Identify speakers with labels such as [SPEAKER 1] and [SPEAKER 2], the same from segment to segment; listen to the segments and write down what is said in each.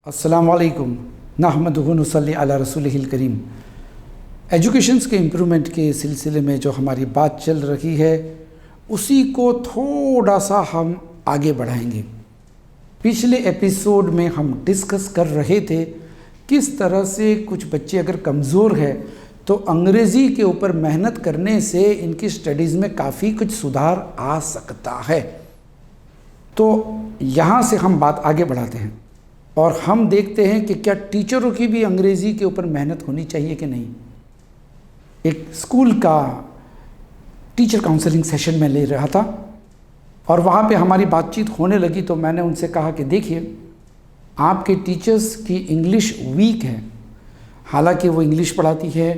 [SPEAKER 1] अस्सलामुअलैकुम नहमदुहु नसल्ली अला रसूलिहिल करीम। एजुकेशंस के इम्प्रूवमेंट के सिलसिले में जो हमारी बात चल रही है उसी को थोड़ा सा हम आगे बढ़ाएंगे। पिछले एपिसोड में हम डिस्कस कर रहे थे किस तरह से कुछ बच्चे अगर कमज़ोर है तो अंग्रेज़ी के ऊपर मेहनत करने से इनकी स्टडीज़ में काफ़ी कुछ सुधार आ सकता है। तो यहाँ से हम बात आगे बढ़ाते हैं और हम देखते हैं कि क्या टीचरों की भी अंग्रेज़ी के ऊपर मेहनत होनी चाहिए कि नहीं। एक स्कूल का टीचर काउंसलिंग सेशन में ले रहा था और वहाँ पे हमारी बातचीत होने लगी तो मैंने उनसे कहा कि देखिए, आपके टीचर्स की इंग्लिश वीक है। हालांकि वो इंग्लिश पढ़ाती है,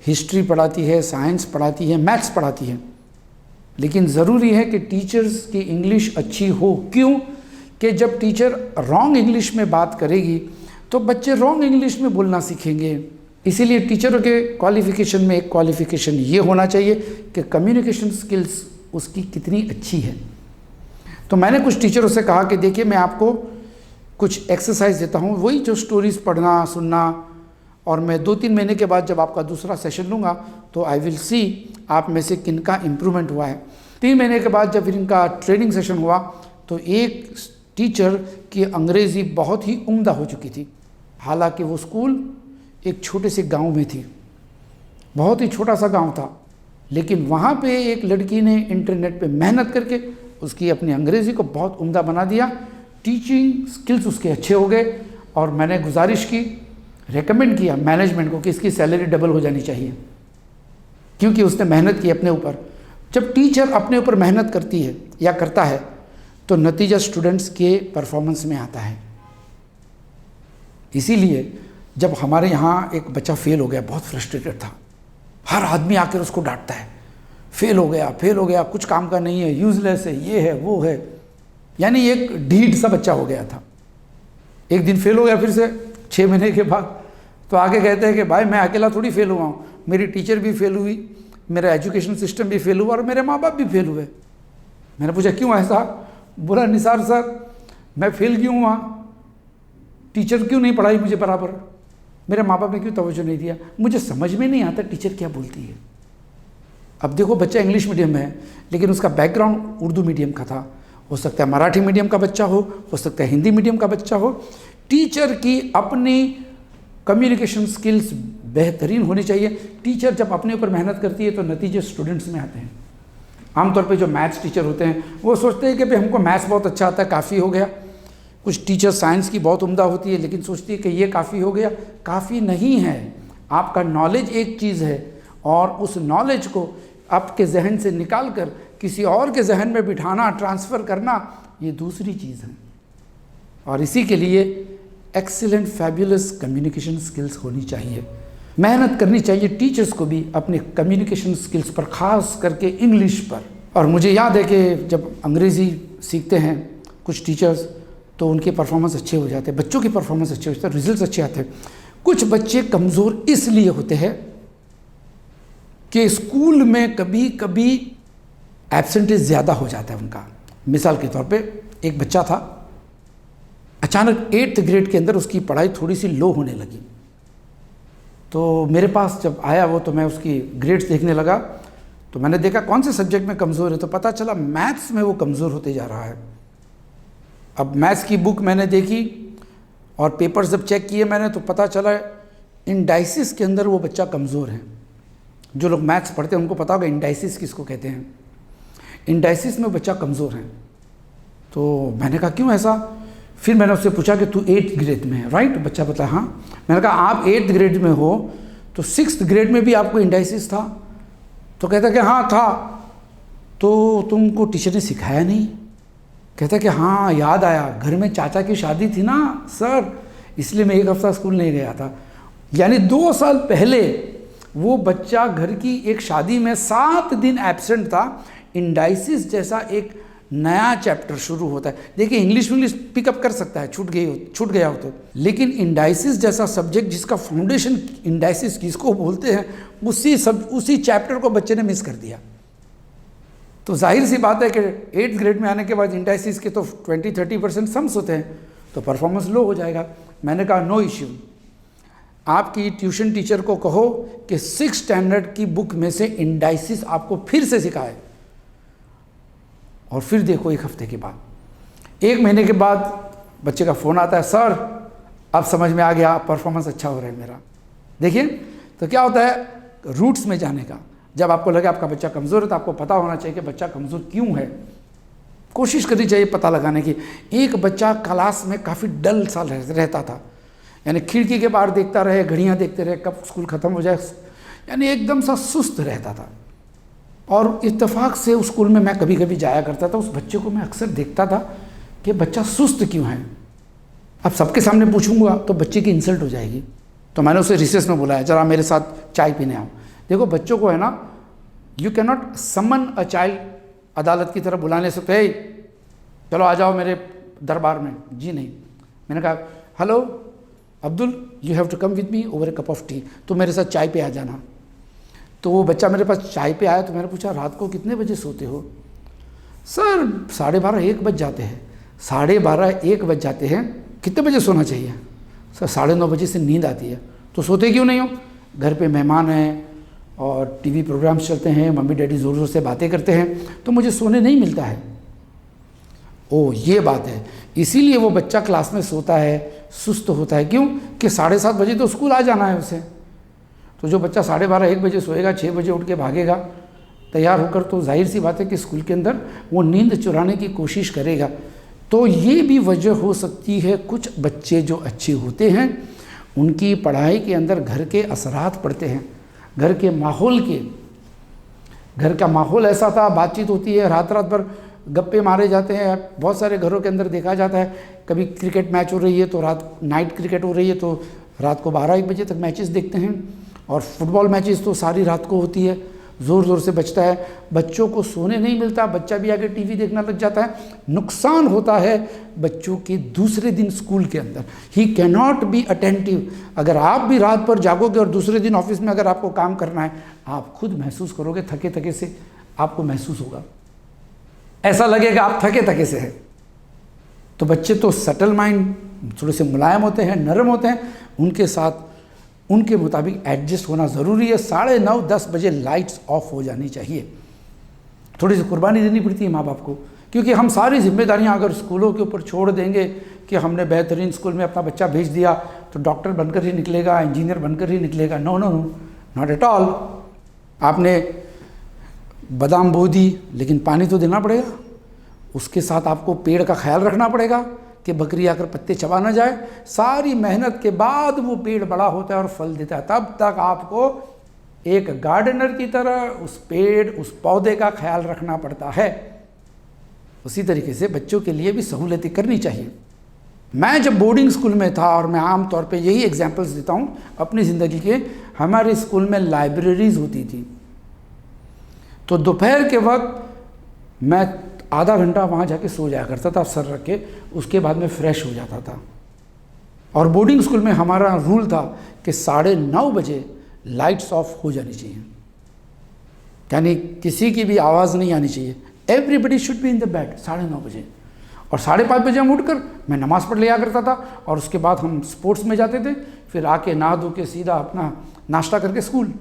[SPEAKER 1] हिस्ट्री पढ़ाती है, साइंस पढ़ाती है, मैथ्स पढ़ाती है, लेकिन ज़रूरी है कि टीचर्स की इंग्लिश अच्छी हो। क्यों कि जब टीचर रॉन्ग इंग्लिश में बात करेगी तो बच्चे रॉन्ग इंग्लिश में बोलना सीखेंगे। इसीलिए टीचरों के क्वालिफ़िकेशन में एक क्वालिफ़िकेशन ये होना चाहिए कि कम्युनिकेशन स्किल्स उसकी कितनी अच्छी है। तो मैंने कुछ टीचरों से कहा कि देखिए, मैं आपको कुछ एक्सरसाइज देता हूँ, वही जो स्टोरीज़ पढ़ना सुनना, और मैं 2-3 महीने के बाद जब आपका दूसरा सेशन लूँगा तो आई विल सी आप में से किनका इम्प्रूवमेंट हुआ है। 3 महीने के बाद जब फिर इनका ट्रेनिंग सेशन हुआ तो एक टीचर की अंग्रेज़ी बहुत ही उम्दा हो चुकी थी। हालांकि वो स्कूल एक छोटे से गांव में थी, बहुत ही छोटा सा गांव था, लेकिन वहाँ पे एक लड़की ने इंटरनेट पे मेहनत करके उसकी अपनी अंग्रेज़ी को बहुत उम्दा बना दिया। टीचिंग स्किल्स उसके अच्छे हो गए और मैंने गुजारिश की, रेकमेंड किया मैनेजमेंट को कि इसकी सैलरी डबल हो जानी चाहिए, क्योंकि उसने मेहनत की अपने ऊपर। जब टीचर अपने ऊपर मेहनत करती है या करता है तो नतीजा स्टूडेंट्स के परफॉर्मेंस में आता है। इसीलिए जब हमारे यहाँ एक बच्चा फेल हो गया, बहुत फ्रस्ट्रेटेड था, हर आदमी आकर उसको डांटता है, फेल हो गया, कुछ काम का नहीं है, यूजलेस है, ये है वो है, यानी एक ढीठ सा बच्चा हो गया था। एक दिन फेल हो गया, फिर से 6 महीने के बाद तो आगे कहते हैं कि भाई मैं अकेला थोड़ी फेल हुआ हूँ, मेरी टीचर भी फेल हुई, मेरा एजुकेशन सिस्टम भी फेल हुआ और मेरे माँ बाप भी फेल हुए। मैंने पूछा क्यों ऐसा? बोला निसार सर, मैं फेल क्यों हुआ? टीचर क्यों नहीं पढ़ाई मुझे बराबर, मेरे माँ बाप ने क्यों तवज्जो नहीं दिया, मुझे समझ में नहीं आता टीचर क्या बोलती है। अब देखो, बच्चा इंग्लिश मीडियम में है लेकिन उसका बैकग्राउंड उर्दू मीडियम का था, हो सकता है मराठी मीडियम का बच्चा हो सकता है हिंदी मीडियम का बच्चा हो। टीचर की अपनी कम्युनिकेशन स्किल्स बेहतरीन होनी चाहिए। टीचर जब अपने ऊपर मेहनत करती है तो नतीजे स्टूडेंट्स में आते हैं। आमतौर पे जो मैथ्स टीचर होते हैं वो सोचते हैं कि भाई हमको मैथ्स बहुत अच्छा आता है, काफ़ी हो गया। कुछ टीचर साइंस की बहुत उम्दा होती है लेकिन सोचती है कि ये काफ़ी हो गया। काफ़ी नहीं है। आपका नॉलेज एक चीज़ है और उस नॉलेज को आपके जहन से निकाल कर किसी और के जहन में बिठाना, ट्रांसफ़र करना, ये दूसरी चीज़ है। और इसी के लिए एक्सीलेंट फैबुलस कम्युनिकेशन स्किल्स होनी चाहिए। मेहनत करनी चाहिए टीचर्स को भी अपने कम्युनिकेशन स्किल्स पर, ख़ास करके इंग्लिश पर। और मुझे याद है कि जब अंग्रेज़ी सीखते हैं कुछ टीचर्स तो उनके परफॉर्मेंस अच्छे हो जाते हैं, बच्चों के परफॉर्मेंस अच्छे हो जाते हैं, रिजल्ट्स अच्छे आते हैं। कुछ बच्चे कमज़ोर इसलिए होते हैं कि स्कूल में कभी कभी एब्सेंटेज ज़्यादा हो जाता है उनका। मिसाल के तौर पे एक बच्चा था, अचानक 8th ग्रेड के अंदर उसकी पढ़ाई थोड़ी सी लो होने लगी। तो मेरे पास जब आया वो तो मैं उसकी ग्रेड्स देखने लगा तो मैंने देखा कौन से सब्जेक्ट में कमज़ोर है, तो पता चला मैथ्स में वो कमज़ोर होते जा रहा है। अब मैथ्स की बुक मैंने देखी और पेपर्स जब चेक किए मैंने तो पता चला इंडाइसिस के अंदर वो बच्चा कमज़ोर है। जो लोग मैथ्स पढ़ते हैं उनको पता होगा इंडाइसिस किसको कहते हैं। इंडाइसिस में बच्चा कमज़ोर है। तो मैंने कहा क्यों ऐसा? फिर मैंने उससे पूछा कि तू 8th ग्रेड में है, राइट? बच्चा बताया हाँ। मैंने कहा आप 8th ग्रेड में हो तो 6th ग्रेड में भी आपको इंडाइसिस था? तो कहता कि हाँ था। तो तुमको टीचर ने सिखाया नहीं? कहता कि हाँ याद आया, घर में चाचा की शादी थी ना सर, इसलिए मैं 1 हफ्ता स्कूल नहीं गया था। यानी 2 साल पहले वो बच्चा घर की एक शादी में 7 दिन एब्सेंट था। इंडाइसिस जैसा एक नया चैप्टर शुरू होता है। देखिए, इंग्लिश पिकअप कर सकता है, छूट गया हो तो, लेकिन इंडाइसिस जैसा सब्जेक्ट जिसका फाउंडेशन इंडाइसिस किसको बोलते हैं, उसी चैप्टर को बच्चे ने मिस कर दिया। तो जाहिर सी बात है कि 8th ग्रेड में आने के बाद इंडाइसिस के तो 20-30% सम्स होते हैं, तो परफॉर्मेंस लो हो जाएगा। मैंने कहा नो इश्यू, आपकी ट्यूशन टीचर को कहो कि 6th स्टैंडर्ड की बुक में से इंडाइसिस आपको फिर से सिखाए। और फिर देखो 1 हफ्ते के बाद, 1 महीने के बाद बच्चे का फ़ोन आता है, सर अब समझ में आ गया, परफॉर्मेंस अच्छा हो रहा है मेरा। देखिए, तो क्या होता है रूट्स में जाने का। जब आपको लगे आपका बच्चा कमज़ोर है तो आपको पता होना चाहिए कि बच्चा कमज़ोर क्यों है। कोशिश करनी चाहिए पता लगाने की। एक बच्चा क्लास में काफ़ी डल सा रहता था, यानी खिड़की के बाहर देखता रहे, घड़ियाँ देखते रहे कब स्कूल ख़त्म हो जाए, यानी एकदम सा सुस्त रहता था। और इत्तेफाक से उस स्कूल में मैं कभी कभी जाया करता था, उस बच्चे को मैं अक्सर देखता था कि बच्चा सुस्त क्यों है। अब सबके सामने पूछूंगा तो बच्चे की इंसल्ट हो जाएगी, तो मैंने उसे रिसेस में बुलाया, जरा मेरे साथ चाय पीने आओ। देखो बच्चों को है ना, you can not someone a child, अदालत की तरफ बुलाने से हे चलो आ जाओ मेरे दरबार में, जी नहीं। मैंने कहा hello Abdul, you have to come with me over a cup of tea, तो मेरे साथ चाय पे आ जाना। तो वो बच्चा मेरे पास चाय पे आया, तो मैंने पूछा रात को कितने बजे सोते हो? सर 12:30-1 बज जाते हैं। 12:30-1 बज जाते हैं, कितने बजे सोना चाहिए? सर 9:30 बजे से नींद आती है। तो सोते क्यों नहीं हो? घर पे मेहमान हैं और टीवी प्रोग्राम्स चलते हैं, मम्मी डैडी ज़ोर ज़ोर से बातें करते हैं, तो मुझे सोने नहीं मिलता है। ओ ये बात है, इसीलिए वो बच्चा क्लास में सोता है, सुस्त होता है। क्यों कि 7:30 बजे तो स्कूल आ जाना है उसे। तो जो बच्चा 12:30-1 बजे सोएगा, 6 बजे उठ के भागेगा तैयार होकर, तो जाहिर सी बात है कि स्कूल के अंदर वो नींद चुराने की कोशिश करेगा। तो ये भी वजह हो सकती है, कुछ बच्चे जो अच्छे होते हैं उनकी पढ़ाई के अंदर घर के असरात पड़ते हैं, घर के माहौल के। घर का माहौल ऐसा था, बातचीत होती है, रात रात भर गप्पे मारे जाते हैं। बहुत सारे घरों के अंदर देखा जाता है, कभी क्रिकेट मैच हो रही है तो रात नाइट क्रिकेट हो रही है तो रात को 12-1 बजे तक मैचेस देखते हैं, और फुटबॉल मैचेस तो सारी रात को होती है, ज़ोर ज़ोर से बजता है। बच्चों को सोने नहीं मिलता, बच्चा भी आगे टीवी देखने लग जाता है। नुकसान होता है बच्चों के दूसरे दिन स्कूल के अंदर, he can not be attentive. अगर आप भी रात पर जागोगे और दूसरे दिन ऑफिस में अगर आपको काम करना है, आप खुद महसूस करोगे, थके थके से आपको महसूस होगा, ऐसा लगेगा आप थके थके से है। तो बच्चे तो सटल माइंड, थोड़े से मुलायम होते हैं, नरम होते हैं, उनके साथ उनके मुताबिक एडजस्ट होना ज़रूरी है। 9:30-10 बजे लाइट्स ऑफ हो जानी चाहिए। थोड़ी सी कुर्बानी देनी पड़ती है माँ बाप को, क्योंकि हम सारी जिम्मेदारियाँ अगर स्कूलों के ऊपर छोड़ देंगे कि हमने बेहतरीन स्कूल में अपना बच्चा भेज दिया तो डॉक्टर बनकर ही निकलेगा, इंजीनियर बनकर ही निकलेगा। No no no, not at all. आपने बादाम बो दी, लेकिन पानी तो देना पड़ेगा, उसके साथ आपको पेड़ का ख्याल रखना पड़ेगा कि बकरी आकर पत्ते चबा ना जाए। सारी मेहनत के बाद वो पेड़ बड़ा होता है और फल देता है, तब तक आपको एक गार्डनर की तरह उस पेड़, उस पौधे का ख्याल रखना पड़ता है। उसी तरीके से बच्चों के लिए भी सहूलतें करनी चाहिए। मैं जब बोर्डिंग स्कूल में था, और मैं आम तौर पे यही एग्जांपल्स देता हूँ अपनी ज़िंदगी के, हमारे स्कूल में लाइब्रेरीज़ होती थी। तो दोपहर के वक्त मैं आधा घंटा वहाँ जाके सो जाया करता था सर रख के, उसके बाद में फ्रेश हो जाता था। और बोर्डिंग स्कूल में हमारा रूल था कि 9:30 बजे लाइट्स ऑफ हो जानी चाहिए, यानी किसी की भी आवाज़ नहीं आनी चाहिए। Everybody should be in the bed 9:30 बजे। और 5:30 बजे हम उठकर मैं नमाज़ पढ़ लिया करता था, और उसके बाद हम स्पोर्ट्स में जाते थे, फिर आके नहा धो के सीधा अपना नाश्ता करके स्कूल,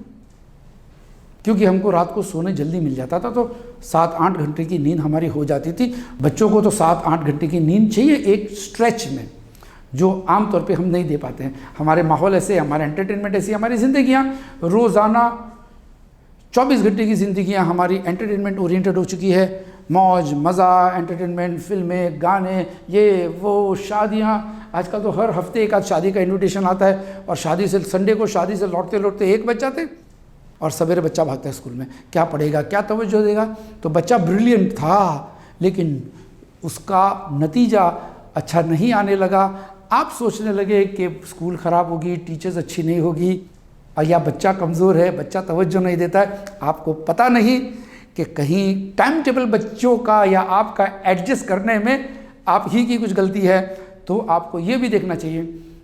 [SPEAKER 1] क्योंकि हमको रात को सोने जल्दी मिल जाता था, तो 7-8 घंटे की नींद हमारी हो जाती थी। बच्चों को तो 7-8 घंटे की नींद चाहिए एक स्ट्रेच में, जो आम तौर पे हम नहीं दे पाते हैं। हमारे माहौल ऐसे, हमारे एंटरटेनमेंट ऐसी, हमारी ज़िंदगियाँ रोज़ाना 24 घंटे की ज़िंदगियाँ हमारी एंटरटेनमेंट ओरिएंटेड हो चुकी है। मौज मज़ा, एंटरटेनमेंट, फिल्में, गाने, ये वो, शादियाँ। आजकल तो हर हफ्ते एक आध शादी का इन्विटेशन आता है, और शादी से संडे को शादी से लौटते लौटते 1 बज जाते, और सवेरे बच्चा भागता है स्कूल में, क्या पढ़ेगा, क्या तवज्जो देगा। तो बच्चा ब्रिलियंट था, लेकिन उसका नतीजा अच्छा नहीं आने लगा। आप सोचने लगे कि स्कूल ख़राब होगी, टीचर्स अच्छी नहीं होगी, और या बच्चा कमज़ोर है, बच्चा तवज्जो नहीं देता है। आपको पता नहीं कि कहीं टाइम टेबल बच्चों का या आपका एडजस्ट करने में आप ही की कुछ गलती है। तो आपको ये भी देखना चाहिए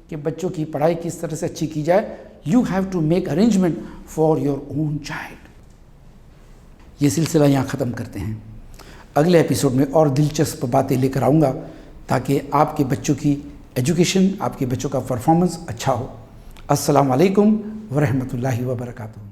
[SPEAKER 1] कि बच्चों की पढ़ाई किस तरह से अच्छी की जाए। You have to make arrangement for your own child. ये सिलसिला यहाँ ख़त्म करते हैं। अगले एपिसोड में और दिलचस्प बातें लेकर आऊँगा, ताकि आपके बच्चों की एजुकेशन, आपके बच्चों का परफॉर्मेंस अच्छा हो। अस्सलाम वालेकुम व रहमतुल्लाहि व बरकातुहू।